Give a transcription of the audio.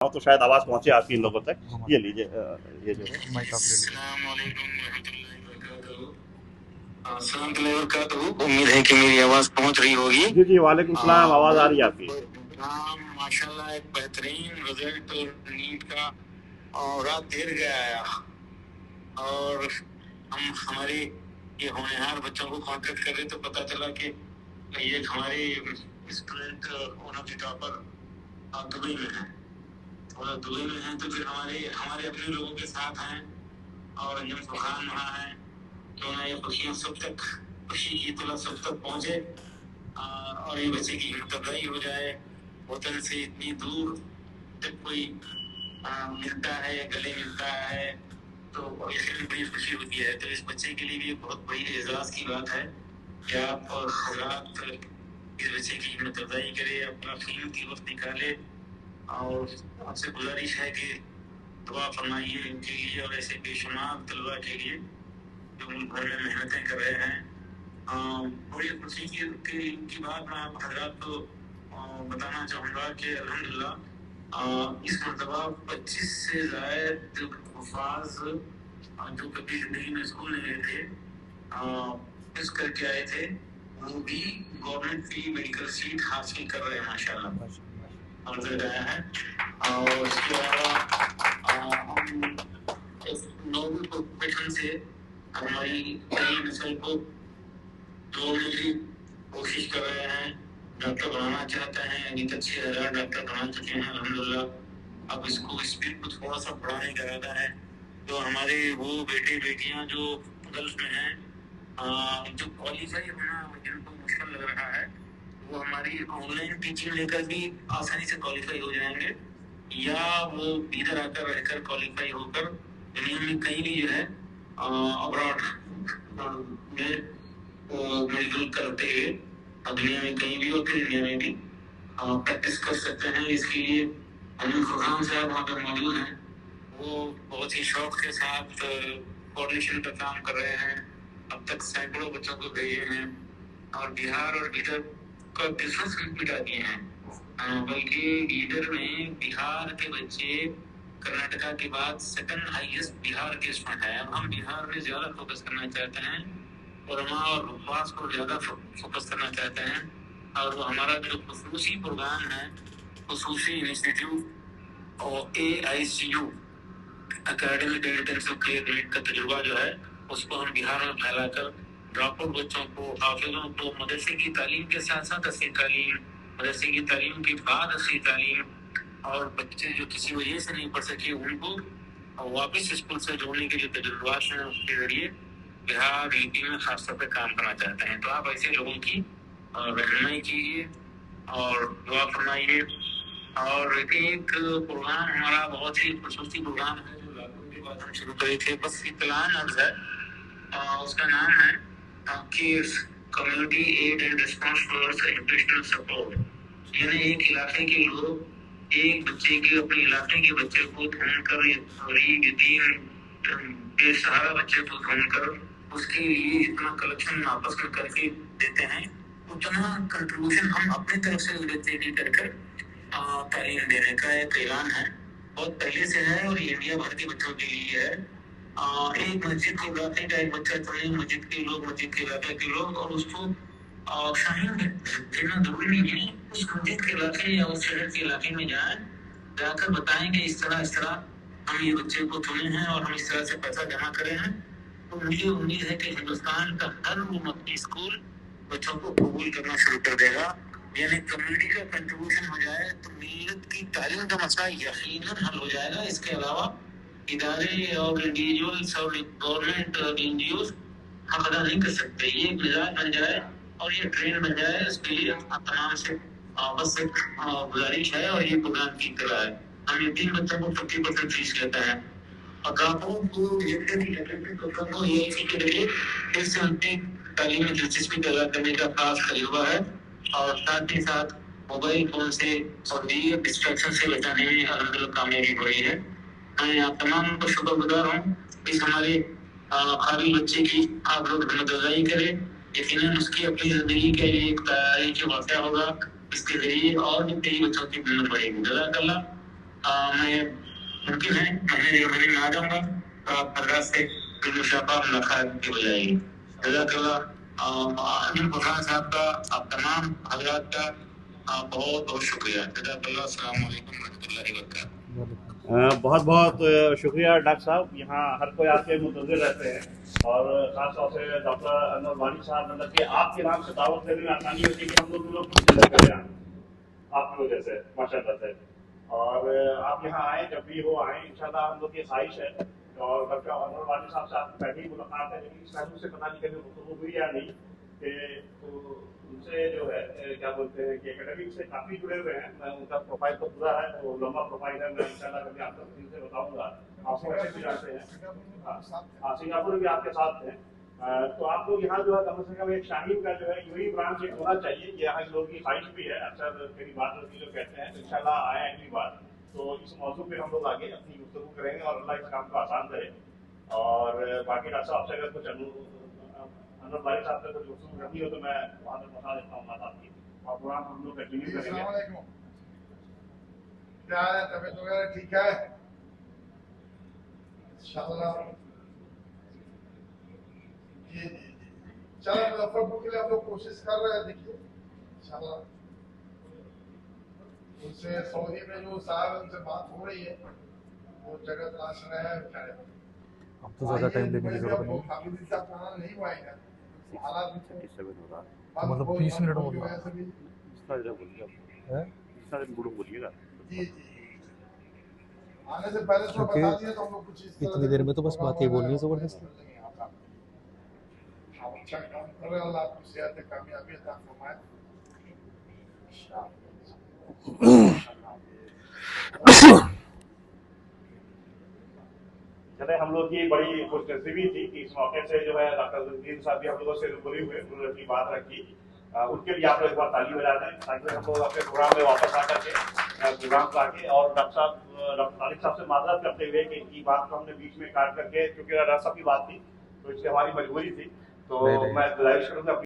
तो शायद आवाज पहुंचे आपकी इन लोगों तक। ये लीजिए, ये जो है माइक आप ले लीजिए। उम्मीद है कि मेरी आवाज पहुंच रही होगी। जी जी, वालेकुम सलाम, आवाज आ रही है आपकी। माशाल्लाह एक बेहतरीन रिजल्ट नीट का, और रात देर गया आया, और हम हमारे ये होनहार बच्चों को कांटेक्ट कर रहे तो पता चला कि ये हमारे student one of the topper Dubai में है, और दुबई में हैं तो फिर हमारे हमारे अपने लोगों के साथ हैं, और जब फरहान वहाँ है तो ये खुशियाँ सब तक, खुशी की इत्तला सब तक पहुँचे, और ये बच्चे की हिम्मत अफजाई हो जाए। वतन से इतनी दूर जब कोई मिलता है, गले मिलता है, तो इसलिए बड़ी खुशी होती है। तो इस बच्चे के लिए भी बहुत बड़ी एजाज की बात है कि आप और हजरात इस बच्चे की हिम्मत अफजाई करें, अपना कीमती वक्त निकाले, और आपसे गुजारिश है कि दुआ फरमाइए इनके लिए और ऐसे बेशुमार तलबा के लिए जो मुल्क भर में मेहनतें कर रहे हैं। बड़ी खुशी की बात मैं आप हजरात को बताना चाहूँगा कि अल्हम्दुलिल्लाह इस मरतबा 25 से ज़ायद हुफ़ाज़ जो कभी ज़िंदगी में स्कूल नहीं गए थे, इस करके आए थे, वो भी गवर्नमेंट की मेडिकल सीट हासिल कर रहे हैं माशाल्लाह, और आया है। और इसके अलावा हम इस नोबल प्रोफेशन से हमारी नई नस्ल को जोड़ने की कोशिश कर रहे हैं, डॉक्टर बनाना चाहते हैं। अभी तक 6,000 डॉक्टर बना चुके हैं अल्हम्दुलिल्लाह। अब इसको स्पीड को थोड़ा सा बढ़ाने का इरादा है। तो हमारे वो बेटे बेटियां जो गल्फ में हैं, जो क्वालिफाई होना जिनको मुश्किल लग रहा है, वो हमारी ऑनलाइन टीचिंग लेकर भी आसानी से क्वालिफाई हो जाएंगे, या वो इधर आकर रहकर क्वालिफाई होकर दुनिया में कहीं भी जो है अब्रॉड में मेडिकल करते हुए दुनिया में कहीं भी और फिर इंडिया में भी प्रैक्टिस कर सकते हैं। इसके लिए अनिल फरहान साहब वहाँ पर मौजूद हैं, वो बहुत ही शौक के साथ कोऑर्डिनेशन का काम कर रहे हैं। अब तक सैकड़ों बच्चों को भेजे हैं, और बिहार और इधर का डिफरेंस मिटा दिए हैं। बल्कि लीडर में बिहार के बच्चे कर्नाटका के बाद सेकंड हाईएस्ट बिहार के स्टूडेंट है। अब हम बिहार में ज्यादा फोकस करना चाहते हैं, उलमा और हुफ़ाज़ को ज्यादा फोकस करना चाहते हैं, और वो हमारा जो खुसूसी प्रोग्राम है, खुसूसी इंस्टीट्यूट और AICU academic intensive care unit का तजुर्बा जो है, उसको हम बिहार में फैलाकर ड्रॉप आउट बच्चों को, हाफिज़ों को मदरसे की तालीम के साथ साथ असली तालीम, मदरसे की तालीम के बाद असली तालीम, और बच्चे जो किसी वजह से नहीं पढ़ सके उनको वापस स्कूल से जोड़ने के जो तजुर्बात हैं, उसके जरिए बिहार यूपी में खासतौर पर काम करना चाहते हैं। तो आप ऐसे लोगों की रहनुमाई कीजिए और दुआ फरमाइए। और एक प्रोग्राम हमारा बहुत ही खुसूसी प्रोग्राम है जो लॉकडाउन के बाद हम शुरू करे थे, बस इत्तलान अर्ज है, उसका नाम है CARES, community aid and response towards educational support. यानी एक इलाके के लोग एक बच्चे के, अपने इलाके के बच्चे को ढूंढकर, गरीब यतीम बेसहारा बच्चे को ढूंढकर उसके लिए जितना कलेक्शन आपस में करके देते हैं, उतना कंट्रीब्यूशन हम अपने तरफ से देते कर तालीम देने का एक ऐलान है, बहुत पहले से है, और ये इंडिया भर के बच्चों के लिए है। एक मस्जिद के इलाके का एक बच्चा चुने, मस्जिद के लोग, मस्जिद के इलाके के लोग, और उसको शामिल देना जरूरी नहीं है। उस मस्जिद के इलाके या उस शहर के इलाके में जाए, जाकर बताएं कि इस तरह हम ये बच्चे को चुने हैं और हम इस तरह से पैसा जमा करे हैं। तो मुझे उम्मीद है कि हिंदुस्तान का हर मुफ्ती स्कूल बच्चों को कबूल करना शुरू कर देगा। यानी कम्युनिटी का कंट्रीब्यूशन हो जाए तो मिल्लत की तालीम का मसला यकीनन हल हो जाएगा। इसके अलावा इदारे और इंडिविजुअल्स और गवर्नमेंट और NGOs हम अदा नहीं कर सकते। ये एक मिजाज बन जाए और ये ट्रेंड बन जाए, इसके लिए आप तमाम से बस एक गुजारिश है, और ये प्रोग्राम की तरह है। हम यतीम बच्चों को 50% फीस लेता है, और ग्राहकों को ये के लिए फिर से उनकी तालीम में दिलचस्पी पैदा करने का खास तजुर्बा है, और साथ ही साथ मोबाइल फोन से और दीगर डिस्ट्रैक्शन से बचाने में अल्हम्दुलिल्लाह कामयाबी हुई है। मैं आप तमाम को शुक्रगुजार हूँ। इस हमारे काबिल बच्चे की आप लोग हिम्मत अफजाई करें। यकीनन उसकी अपनी जिंदगी के लिए एक तैयारी के वाक़या होगा, इसके जरिए और भी कई बच्चों की हिम्मत बढ़ेगी। जज़ाकल्लाह। मैं मुमकिन है मैंने ना जाऊंगा तो आप मद्रास से शापा मुलाकात की बजाएगी। जज़ाकल्लाह अनिल फरहान साहब का, आप तमाम हजरात का बहुत बहुत शुक्रिया। जज़ाकल्लाह। अस्सलाम वालेकुम रहमतुल्लाहि व बरकातहू। बहुत बहुत शुक्रिया डॉक्टर साहब। यहाँ हर कोई आपके मुंतज़िर रहते हैं और ख़ास तौर से डॉक्टर अनवर वानी साहब, मतलब कि आपके नाम से दावत देने में आसानी होती है कि हम लोग कुछ करते हैं आपकी वजह से, माशाल्लाह से। और आप यहाँ आए, जब भी हो आए, इंशाल्लाह हम लोग की ख्वाहिश है। और डॉक्टर अनवर वानी साहब से आपकी पहली मुलाकात है, लेकिन इस ताल्लुक से पता नहीं कभी गुफ्तगू हुई या नहीं कि तो उनसे जो है क्या बोलते हैं कि एकेडमिक से काफ़ी जुड़े हुए हैं। मैं उनका प्रोफाइल तो पूरा है, वो लंबा प्रोफाइल है, मैं इंशाल्लाह कभी आपको तफसील से बताऊंगा। आपको वैसे भी जानते हैं, हाँ सिंगापुर भी आपके साथ हैं। तो आप लोग यहाँ जो है कम से कम एक शाहीन का जो है यूएई ब्रांच एक होना चाहिए, ये यहाँ के लोगों की ख्वाहिश भी है। अक्सर मेरी बात होती है, जो कहते हैं, तो इंशाल्लाह आए अगली बार तो इस मौजूद पे हम लोग आगे अपनी गुफ्तगू करेंगे और अल्लाह इस काम को आसान करे। और बाकी डॉक्टर साहब से अगर कुछ अनवर भाई साहब से कुछ गुफ्तगू करनी हो तो मैं वहाँ तक बता देता हूँ बात आपकी, और प्रोग्राम हम लोग कंटिन्यू करेंगे। क्या है, तबीयत वगैरह ठीक है? इंशाल्लाह जी जी जी। चलो मुजफ्फरपुर के लिए हम लोग कोशिश कर रहे हैं, देखिए इंशाल्लाह उनसे सऊदी में जो साहब उनसे बात हो रही है, वो जगह तलाश रहे हैं। अब तो ज़्यादा टाइम लेने की जरूरत नहीं, काफी दिन तक खाना नहीं हुआएगा, हालात भी मतलब 20 मिनट हो गया बोलिएगा जी जी। आने से पहले तो क्योंकि बता दिया तो हम लोग कुछ इस तरह इतनी देर में तो बस बात ही बोलनी है ज़बरदस्त। आप अच्छा काम कर रहे हैं, अल्लाह आपको सेहत कामयाबी अता फरमाए। चले, हम लोग की बड़ी खुशनसीबी थी कि इस मौके से जो है डॉक्टर जलील साहब भी हम लोगों से रूबरू हुए, उन्होंने अपनी बात रखी। उनके लिए आप लोग एक बार ताली बजा दें ताकि हम लोग अपने प्रोग्राम में वापस आकर के प्रोग्राम को आके। और डॉक्टर साहब, डॉक्टर तालिब साहब से माजरत करते हुए कि इनकी बात को हमने बीच में काट करके, क्योंकि डॉक्टर साहब की बात थी तो इसलिए हमारी मजबूरी थी, तो मैं गुजारिश करूँगा